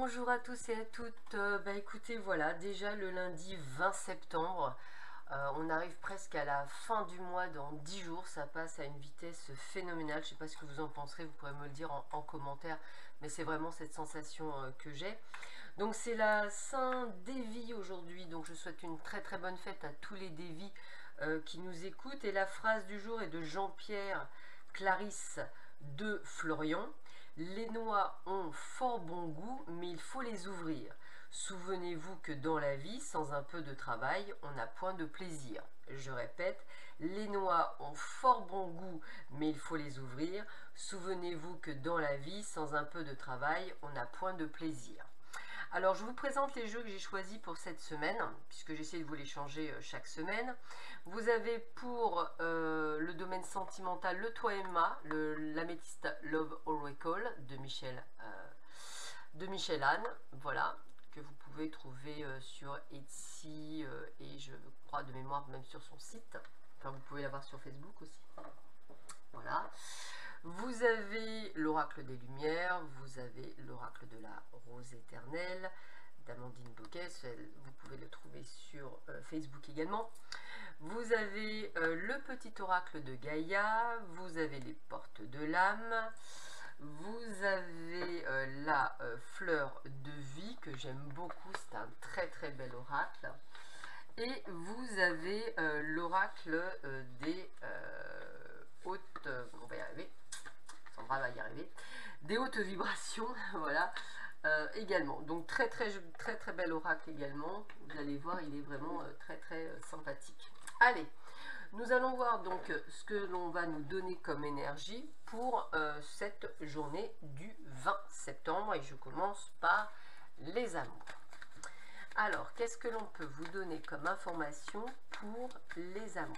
Bonjour à tous et à toutes. Écoutez, voilà, déjà le lundi 20 septembre, on arrive presque à la fin du mois. Dans 10 jours, ça passe à une vitesse phénoménale. Je ne sais pas ce que vous en penserez, vous pourrez me le dire en commentaire, mais c'est vraiment cette sensation que j'ai. Donc c'est la Saint-Dévi aujourd'hui, donc je souhaite une très très bonne fête à tous les Dévis qui nous écoutent. Et la phrase du jour est de Jean-Pierre Clarisse de Florian. Les noix ont fort bon goût, mais il faut les ouvrir. Souvenez-vous que dans la vie, sans un peu de travail, on n'a point de plaisir. Je répète, les noix ont fort bon goût, mais il faut les ouvrir. Souvenez-vous que dans la vie, sans un peu de travail, on n'a point de plaisir. Alors, je vous présente les jeux que j'ai choisis pour cette semaine, puisque j'essaie de vous les changer chaque semaine. Vous avez pour le domaine sentimental le Toi et Moi, l'améthyste Love Oracle de Michel Anne, voilà, que vous pouvez trouver sur Etsy et je crois de mémoire même sur son site. Enfin, vous pouvez l'avoir sur Facebook aussi. Voilà. Vous avez l'oracle des Lumières, vous avez l'oracle de la Rose éternelle d'Amandine Bouquet, vous pouvez le trouver sur Facebook également. Vous avez le petit oracle de Gaïa, vous avez les portes de l'âme, vous avez la fleur de vie que j'aime beaucoup, c'est un très très bel oracle. Et vous avez l'oracle des hautes, on va y arriver, Sandra va y arriver, des hautes vibrations, voilà, également. Donc très bel oracle également. Vous allez voir, il est vraiment très sympathique. Allez, nous allons voir donc ce que l'on va nous donner comme énergie pour cette journée du 20 septembre. Et je commence par les amours. Alors, qu'est-ce que l'on peut vous donner comme information pour les amours?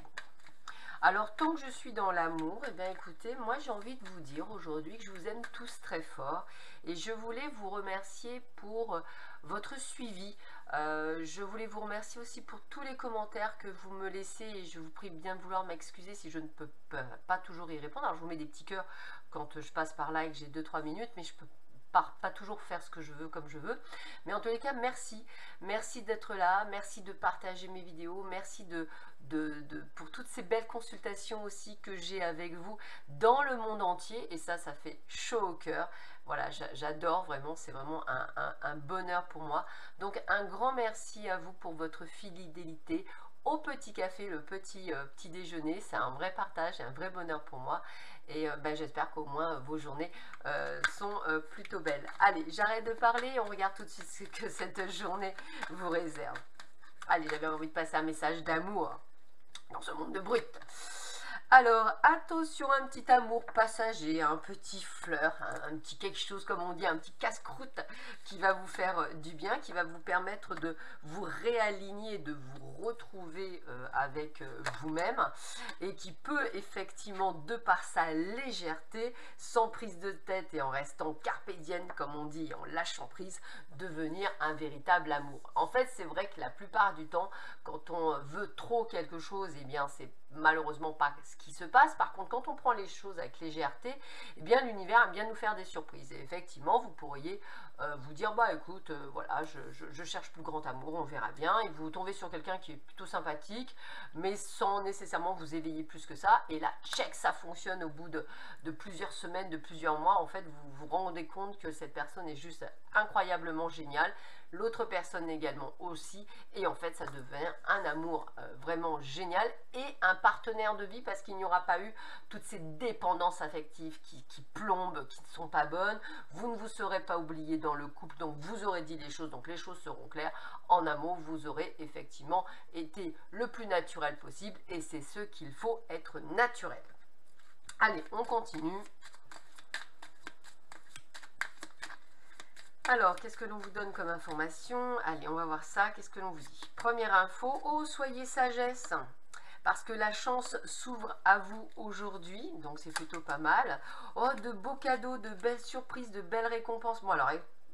Alors, tant que je suis dans l'amour, eh bien écoutez, moi j'ai envie de vous dire aujourd'hui que je vous aime tous très fort et je voulais vous remercier pour votre suivi. Je voulais vous remercier aussi pour tous les commentaires que vous me laissez et je vous prie bien de vouloir m'excuser si je ne peux pas toujours y répondre. Alors, je vous mets des petits cœurs quand je passe par là et que j'ai 2-3 minutes, mais je peux pas toujours faire ce que je veux comme je veux, mais en tous les cas merci d'être là, merci de partager mes vidéos, merci pour toutes ces belles consultations aussi que j'ai avec vous dans le monde entier, et ça fait chaud au cœur. Voilà, j'adore vraiment, c'est vraiment un bonheur pour moi. Donc un grand merci à vous pour votre fidélité au petit café, le petit déjeuner. C'est un vrai partage et un vrai bonheur pour moi. Et j'espère qu'au moins vos journées sont plutôt belles. Allez, j'arrête de parler, on regarde tout de suite ce que cette journée vous réserve. Allez, j'avais envie de passer un message d'amour dans ce monde de brut. Alors, attention, un petit amour passager, un petit fleur, un petit quelque chose, comme on dit, un petit casse-croûte qui va vous faire du bien, qui va vous permettre de vous réaligner, de vous retrouver avec vous-même et qui peut effectivement, de par sa légèreté, sans prise de tête et en restant carpe diem, comme on dit, en lâchant prise, devenir un véritable amour. En fait, c'est vrai que la plupart du temps, quand on veut trop quelque chose, eh bien, c'est malheureusement pas ce qui se passe. Par contre, quand on prend les choses avec légèreté, eh bien l'univers aime bien nous faire des surprises. Et effectivement, vous pourriez vous dire, bah écoute, voilà, je cherche plus grand amour, on verra bien. Et vous tombez sur quelqu'un qui est plutôt sympathique, mais sans nécessairement vous éveiller plus que ça. Et là, check, ça fonctionne au bout de plusieurs semaines, de plusieurs mois. En fait, vous vous rendez compte que cette personne est juste incroyablement géniale. L'autre personne également aussi, et en fait ça devient un amour vraiment génial et un partenaire de vie, parce qu'il n'y aura pas eu toutes ces dépendances affectives qui plombent, qui ne sont pas bonnes. Vous ne vous serez pas oublié dans le couple, donc vous aurez dit les choses, donc les choses seront claires. En amour, vous aurez effectivement été le plus naturel possible, et c'est ce qu'il faut, être naturel. Allez, on continue. Alors, qu'est-ce que l'on vous donne comme information? Allez, on va voir ça. Qu'est-ce que l'on vous dit? Première info, oh, soyez sagesse, parce que la chance s'ouvre à vous aujourd'hui, donc c'est plutôt pas mal. Oh, de beaux cadeaux, de belles surprises, de belles récompenses. Bon, alors,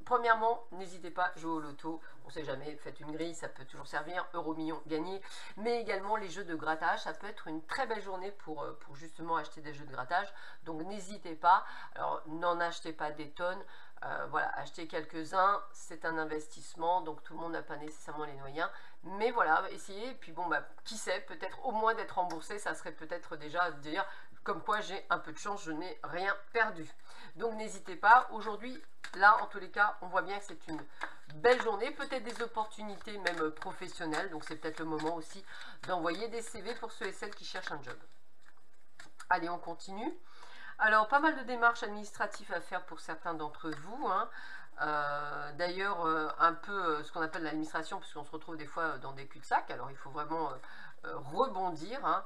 premièrement, n'hésitez pas, jouer au loto, on ne sait jamais, faites une grille, ça peut toujours servir, euro million gagné, mais également les jeux de grattage, ça peut être une très belle journée pour justement acheter des jeux de grattage, donc n'hésitez pas, alors n'en achetez pas des tonnes, voilà, acheter quelques-uns, c'est un investissement, donc tout le monde n'a pas nécessairement les moyens, mais voilà, essayez, et puis bon, bah, qui sait, peut-être au moins d'être remboursé, ça serait peut-être déjà de dire, comme quoi j'ai un peu de chance, je n'ai rien perdu. Donc n'hésitez pas, aujourd'hui, là, en tous les cas, on voit bien que c'est une belle journée, peut-être des opportunités même professionnelles, donc c'est peut-être le moment aussi d'envoyer des CV pour ceux et celles qui cherchent un job. Allez, on continue. Alors, pas mal de démarches administratives à faire pour certains d'entre vous, hein. D'ailleurs, un peu ce qu'on appelle l'administration, puisqu'on se retrouve des fois dans des cul-de-sac, alors il faut vraiment rebondir, hein.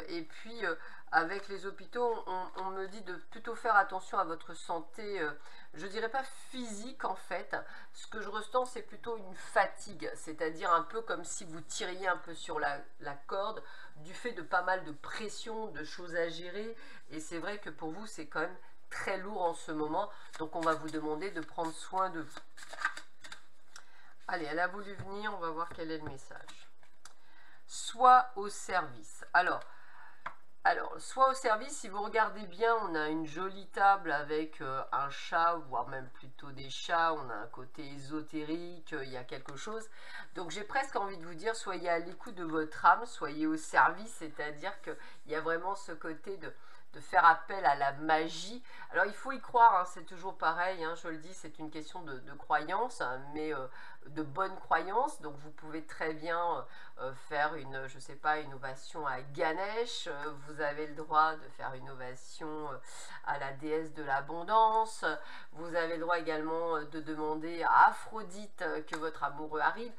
Et puis, avec les hôpitaux, on me dit de plutôt faire attention à votre santé, je dirais pas physique en fait. Ce que je ressens, c'est plutôt une fatigue, c'est-à-dire un peu comme si vous tiriez un peu sur la corde, du fait de pas mal de pression, de choses à gérer, et c'est vrai que pour vous, c'est quand même très lourd en ce moment, donc on va vous demander de prendre soin de vous. Allez, elle a voulu venir, on va voir quel est le message. Soit au service. Alors, soit au service, si vous regardez bien, on a une jolie table avec un chat, voire même plutôt des chats, on a un côté ésotérique, il y a quelque chose. Donc j'ai presque envie de vous dire, soyez à l'écoute de votre âme, soyez au service, c'est-à-dire qu'il y a vraiment ce côté de faire appel à la magie. Alors il faut y croire, hein, c'est toujours pareil, hein, je le dis, c'est une question de croyance, hein, mais de bonne croyance. Donc vous pouvez très bien faire une, je sais pas, une ovation à Ganesh, vous avez le droit de faire une ovation à la déesse de l'abondance, vous avez le droit également de demander à Aphrodite que votre amoureux arrive.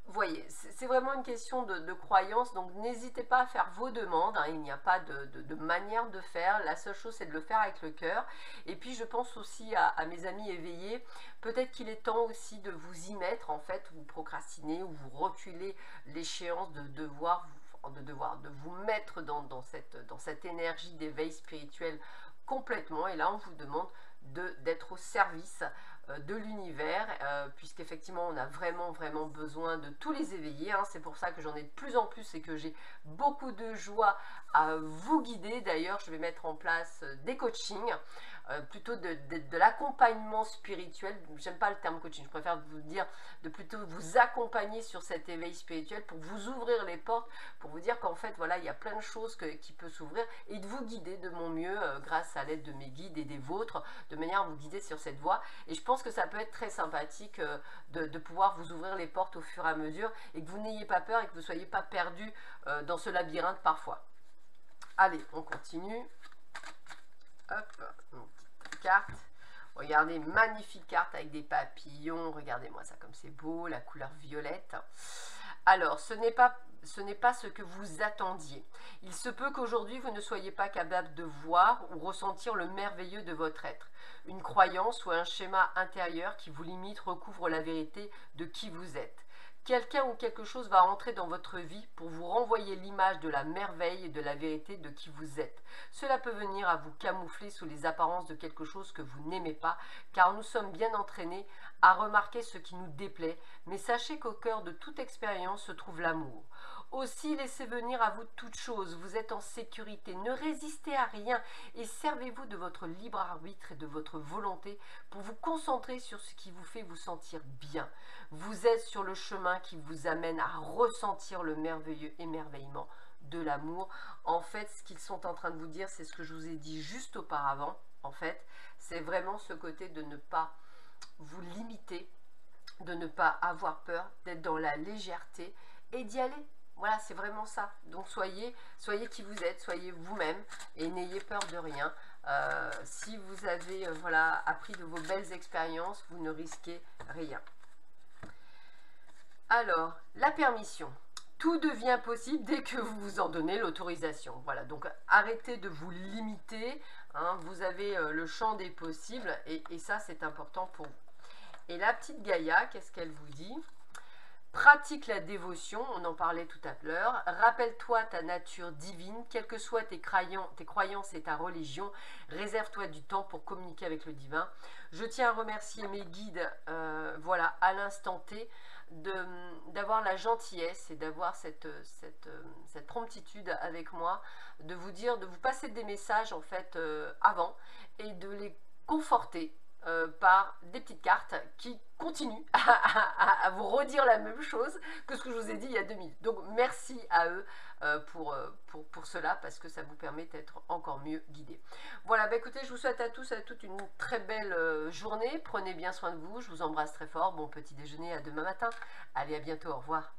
Vous voyez, c'est vraiment une question de croyance, donc n'hésitez pas à faire vos demandes, hein, il n'y a pas de manière de faire, la seule chose c'est de le faire avec le cœur. Et puis je pense aussi à mes amis éveillés, peut-être qu'il est temps aussi de vous y mettre, en fait, vous procrastinez ou vous reculez l'échéance de vous mettre dans cette énergie d'éveil spirituel complètement, et là on vous demande d'être au service de l'univers, puisqu'effectivement on a vraiment besoin de tous les éveillés, hein. C'est pour ça que j'en ai de plus en plus et que j'ai beaucoup de joie à vous guider. D'ailleurs, je vais mettre en place des coachings, plutôt de l'accompagnement spirituel. J'aime pas le terme coaching, je préfère vous dire de plutôt vous accompagner sur cet éveil spirituel pour vous ouvrir les portes, pour vous dire qu'en fait voilà, il y a plein de choses qui peuvent s'ouvrir, et de vous guider de mon mieux grâce à l'aide de mes guides et des vôtres, de manière à vous guider sur cette voie. Et je pense que ça peut être très sympathique de pouvoir vous ouvrir les portes au fur et à mesure, et que vous n'ayez pas peur et que vous ne soyez pas perdu dans ce labyrinthe parfois. Allez, on continue. Hop, une petite carte. Regardez, magnifique carte avec des papillons. Regardez-moi ça comme c'est beau, la couleur violette. Alors, ce n'est pas ce que vous attendiez. Il se peut qu'aujourd'hui, vous ne soyez pas capable de voir ou ressentir le merveilleux de votre être. Une croyance ou un schéma intérieur qui vous limite recouvre la vérité de qui vous êtes. Quelqu'un ou quelque chose va entrer dans votre vie pour vous renvoyer l'image de la merveille et de la vérité de qui vous êtes. Cela peut venir à vous camoufler sous les apparences de quelque chose que vous n'aimez pas, car nous sommes bien entraînés à remarquer ce qui nous déplaît, mais sachez qu'au cœur de toute expérience se trouve l'amour. Aussi, laissez venir à vous toute chose, vous êtes en sécurité, ne résistez à rien et servez-vous de votre libre arbitre et de votre volonté pour vous concentrer sur ce qui vous fait vous sentir bien. Vous êtes sur le chemin qui vous amène à ressentir le merveilleux émerveillement de l'amour. En fait, ce qu'ils sont en train de vous dire, c'est ce que je vous ai dit juste auparavant. En fait, c'est vraiment ce côté de ne pas vous limiter, de ne pas avoir peur, d'être dans la légèreté et d'y aller. Voilà, c'est vraiment ça. Donc soyez qui vous êtes, soyez vous-même et n'ayez peur de rien. Si vous avez voilà, appris de vos belles expériences, vous ne risquez rien. Alors, la permission. Tout devient possible dès que vous vous en donnez l'autorisation. Voilà, donc arrêtez de vous limiter, hein, vous avez le champ des possibles et ça c'est important pour vous. Et la petite Gaïa, qu'est-ce qu'elle vous dit ? Pratique la dévotion, on en parlait tout à l'heure. Rappelle-toi ta nature divine, quelles que soient tes croyances et ta religion. Réserve-toi du temps pour communiquer avec le divin. Je tiens à remercier mes guides, voilà, à l'instant T, d'avoir la gentillesse et d'avoir cette promptitude avec moi, de vous dire, de vous passer des messages en fait avant et de les conforter. Par des petites cartes qui continuent à vous redire la même chose que ce que je vous ai dit il y a 2 minutes. Donc merci à eux pour cela, parce que ça vous permet d'être encore mieux guidé. Voilà, bah écoutez, je vous souhaite à tous et à toutes une très belle journée. Prenez bien soin de vous, je vous embrasse très fort. Bon petit déjeuner, à demain matin. Allez, à bientôt, au revoir.